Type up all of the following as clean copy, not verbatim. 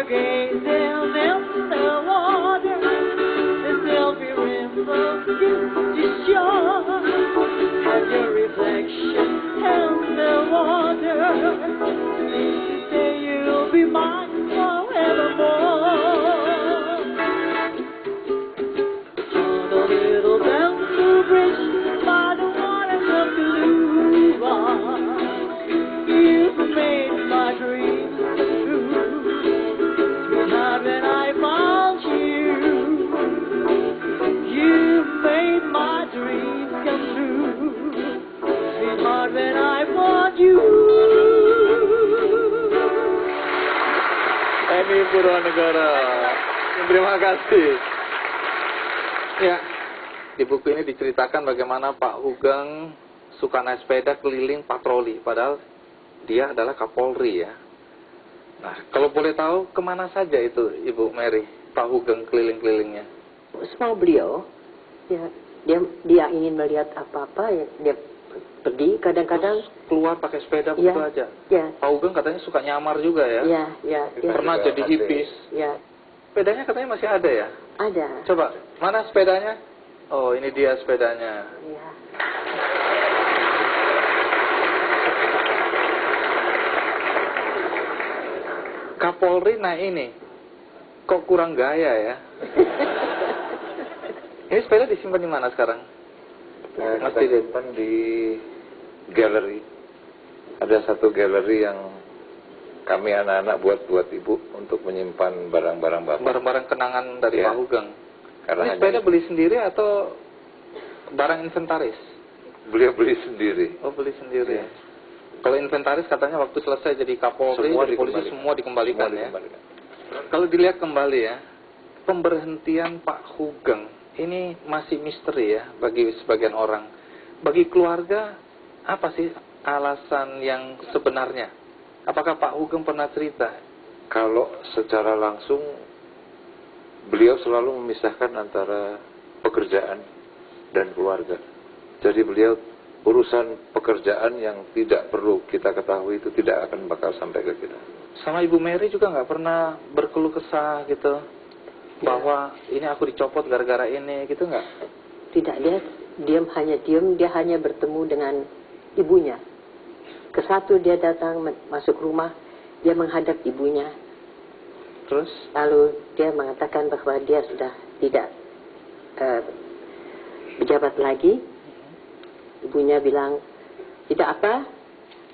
gazing in the water, the silvery river to shore, have your reflection in the water, say you'll be mine forevermore. On a little bamboo bridge by the waters of Kaluba, you've made my dreams come true. Sweetheart, when I found you, you made my dreams come true. Sweetheart, when I found you. Eni Purwonegoro, terima kasih. Ya, di buku ini diceritakan bagaimana Pak Hugeng suka naik sepeda keliling patroli, padahal dia adalah Kapolri ya. Nah, kalau boleh tahu kemana saja itu Ibu Mary, Pak Hugeng keliling-kelilingnya? Semua beliau, ya, dia ingin melihat apa-apa, ya, dia pergi kadang-kadang. Keluar pakai sepeda begitu aja? Ya. Pak Hugeng katanya suka nyamar juga ya? Ya. Pernah jadi hipis? Ya. Sepedanya katanya masih ada ya? Ada. Coba, mana sepedanya? Oh, ini dia sepedanya. Ya. Kapolri, nah ini kok kurang gaya ya? Ini sepeda disimpan di mana sekarang? Kita simpan di galeri. Ada satu galeri yang kami anak-anak buat ibu untuk menyimpan barang-barang bapak. Barang-barang kenangan dari Pak Hugeng. Karena ini sepeda beli sendiri atau barang inventaris? Beliau beli sendiri. Oh, beli sendiri. Ya. Kalau inventaris katanya waktu selesai jadi Kapolri, jadi polisi semua dikembalikan ya. Kalau dilihat kembali ya, pemberhentian Pak Hugeng ini masih misteri ya bagi sebagian orang. Bagi keluarga, apa sih alasan yang sebenarnya? Apakah Pak Hugeng pernah cerita? Kalau secara langsung, beliau selalu memisahkan antara pekerjaan dan keluarga. Jadi beliau urusan pekerjaan yang tidak perlu kita ketahui itu tidak akan bakal sampai ke kita. Sama Ibu Mary juga nggak pernah berkeluh kesah gitu, bahwa ini aku dicopot gara-gara ini gitu nggak? Tidak, dia hanya bertemu dengan ibunya. Kesatu dia datang masuk rumah, dia menghadap ibunya. Terus? Lalu dia mengatakan bahwa dia sudah tidak berjabat lagi. Ibunya bilang, tidak apa,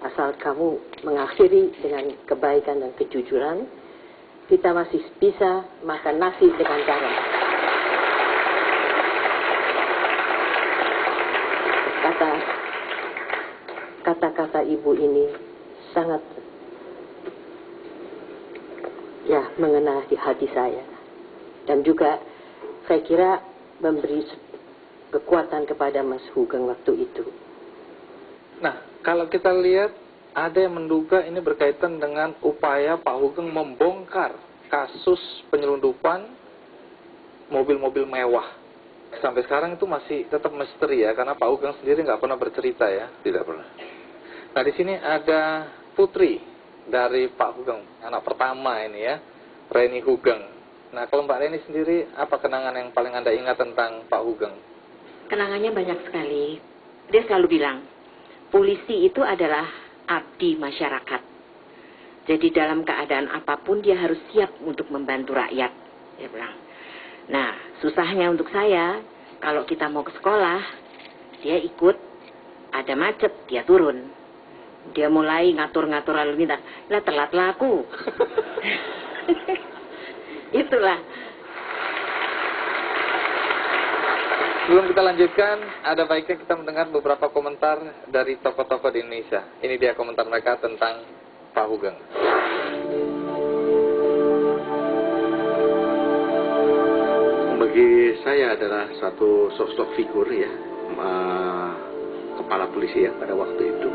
asal kamu mengakhiri dengan kebaikan dan kejujuran, kita masih bisa makan nasi dengan garam. Kata-kata ibu ini sangat mengena di hati saya. Dan juga saya kira memberi kekuatan kepada Mas Hugeng waktu itu. Nah, kalau kita lihat ada yang menduga ini berkaitan dengan upaya Pak Hugeng membongkar kasus penyelundupan mobil-mobil mewah. Sampai sekarang itu masih tetap misteri ya, karena Pak Hugeng sendiri nggak pernah bercerita ya. Tidak pernah. Nah, di sini ada putri dari Pak Hugeng, anak pertama ini ya, Reni Hugeng. Nah, kalau Mbak Reni sendiri, apa kenangan yang paling Anda ingat tentang Pak Hugeng? Kenangannya banyak sekali. Dia selalu bilang, polisi itu adalah abdi masyarakat. Jadi dalam keadaan apapun dia harus siap untuk membantu rakyat. Dia bilang. Nah, susahnya untuk saya, kalau kita mau ke sekolah, dia ikut, ada macet, dia turun. Dia mulai ngatur-ngatur lalu lintas. Lah telat laku. Itulah. Sebelum kita lanjutkan, ada baiknya kita mendengar beberapa komentar dari tokoh-tokoh di Indonesia. Ini dia komentar mereka tentang Pak Hugeng. Bagi saya adalah satu sosok figur ya, kepala polisi ya pada waktu itu.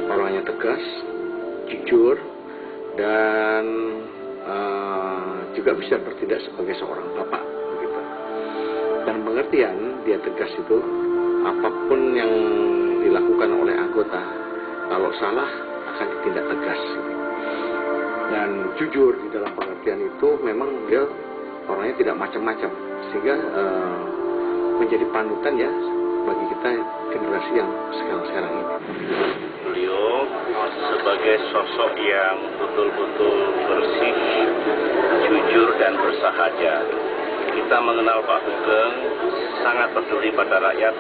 Orangnya tegas, jujur, dan juga bisa bertindak sebagai seorang bapak. Dan pengertian dia tegas itu, apapun yang dilakukan oleh anggota, kalau salah akan ditindak tegas. dan jujur di dalam pengertian itu, memang dia orangnya tidak macam-macam, sehingga menjadi panutan ya bagi kita generasi yang sekarang ini. Beliau sebagai sosok yang betul-betul bersih, jujur dan bersahaja. Kita mengenal Pak Sugeng sangat peduli pada rakyat,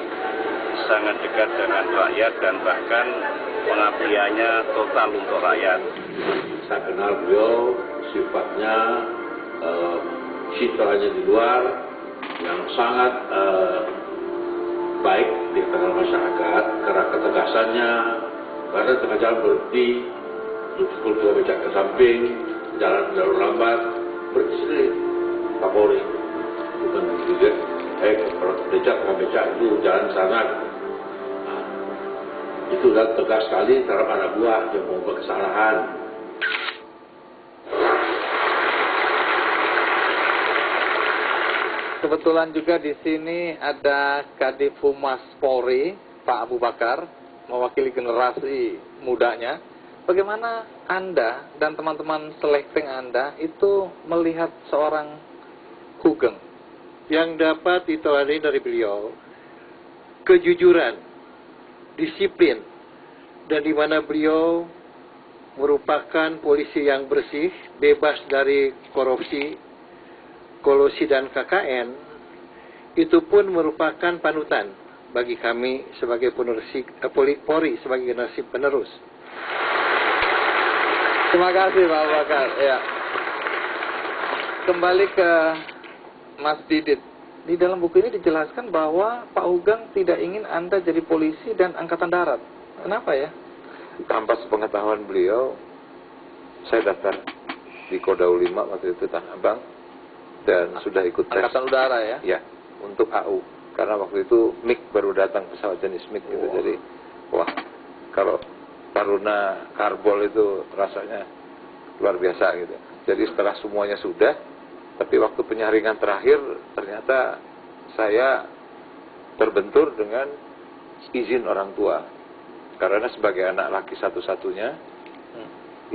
sangat dekat dengan rakyat, dan bahkan pengabdiannya total untuk rakyat. Saya kenal beliau sifatnya citranya di luar yang sangat baik di tengah masyarakat karena ketegasannya, karena tengah jalan berhenti, pukul becak ke samping, jalan jalur lambat, berhenti sendiri, Kapolri, bukan juga, kalau becak tengah becak itu jalan sana. Nah, itu udah tegas sekali terhadap anak buah yang mau berkesalahan. Kebetulan juga di sini ada Kadif Humas Polri, Pak Abu Bakar, mewakili generasi mudanya. Bagaimana Anda dan teman-teman selekteng Anda itu melihat seorang Hugeng? Yang dapat diteladani dari beliau, kejujuran, disiplin, dan di mana beliau merupakan polisi yang bersih, bebas dari korupsi, kolusi dan KKN, itu pun merupakan panutan bagi kami sebagai Polri sebagai generasi penerus. Terima kasih Pak Abu Bakar. Ya. Kembali ke Mas Didit. Di dalam buku ini dijelaskan bahwa Pak Hugeng tidak ingin Anda jadi polisi dan angkatan darat. Kenapa ya? Tanpa sepengetahuan beliau, saya daftar di Kodau 5 waktu itu Tanah Abang, dan sudah ikut tes. Angkatan udara ya? Ya, untuk AU. Karena waktu itu MiG baru datang, pesawat jenis MiG gitu. Jadi, wah, kalau Taruna Karbol itu rasanya luar biasa gitu. Jadi setelah semuanya sudah, tapi waktu penyaringan terakhir ternyata saya terbentur dengan izin orang tua. Karena sebagai anak laki satu-satunya,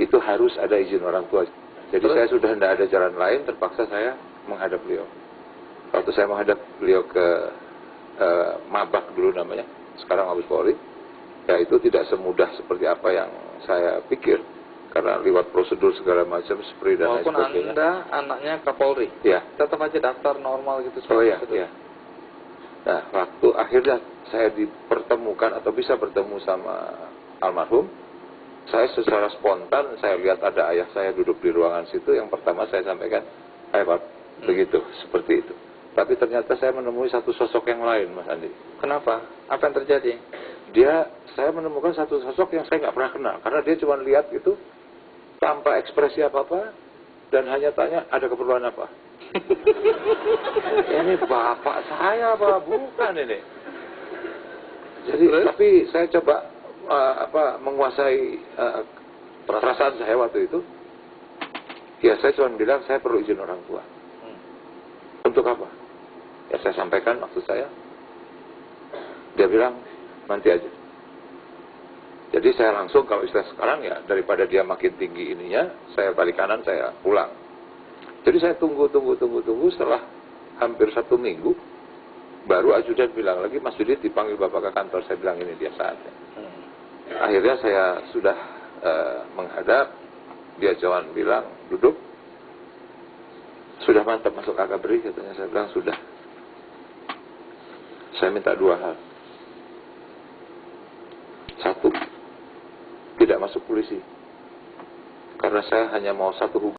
itu harus ada izin orang tua. Jadi saya sudah tidak ada jalan lain, terpaksa saya menghadap beliau. Waktu saya menghadap beliau ke Mabak dulu namanya, sekarang Mabes Polri, ya itu tidak semudah seperti apa yang saya pikir. Karena lewat prosedur segala macam, spree dan lain sebagainya. Walaupun Anda anaknya Kapolri, ya, tetap aja daftar normal gitu. Oh ya, ya. Nah, waktu akhirnya saya dipertemukan atau bisa bertemu sama almarhum, saya secara spontan, saya lihat ada ayah saya duduk di ruangan situ, yang pertama saya sampaikan, "Hai Pak," begitu, seperti itu. Tapi ternyata saya menemui satu sosok yang lain, Mas Andi. Kenapa? Apa yang terjadi? Saya menemukan satu sosok yang saya nggak pernah kenal, karena dia cuma lihat itu, tanpa ekspresi apa-apa, dan hanya tanya, ada keperluan apa? Ini bapak saya apa? Bukan ini. Jadi, tapi saya coba menguasai perasaan saya waktu itu. Ya, saya cuma bilang, saya perlu izin orang tua. Untuk apa? Ya, saya sampaikan maksud saya. Dia bilang, nanti aja. Jadi saya langsung, kalau istilah sekarang ya, daripada dia makin tinggi ininya, saya balik kanan, saya pulang. Jadi saya tunggu, setelah hampir 1 minggu, baru ajudan bilang lagi, "Mas Didit dipanggil Bapak ke kantor." Saya bilang, ini dia saatnya. Akhirnya saya sudah menghadap, dia cuman bilang, "Duduk." "Sudah mantap masuk Akabri?" katanya. Saya bilang, "Sudah." Saya minta 2 hal. 1, tidak masuk polisi. Karena saya hanya mau 1 hukum.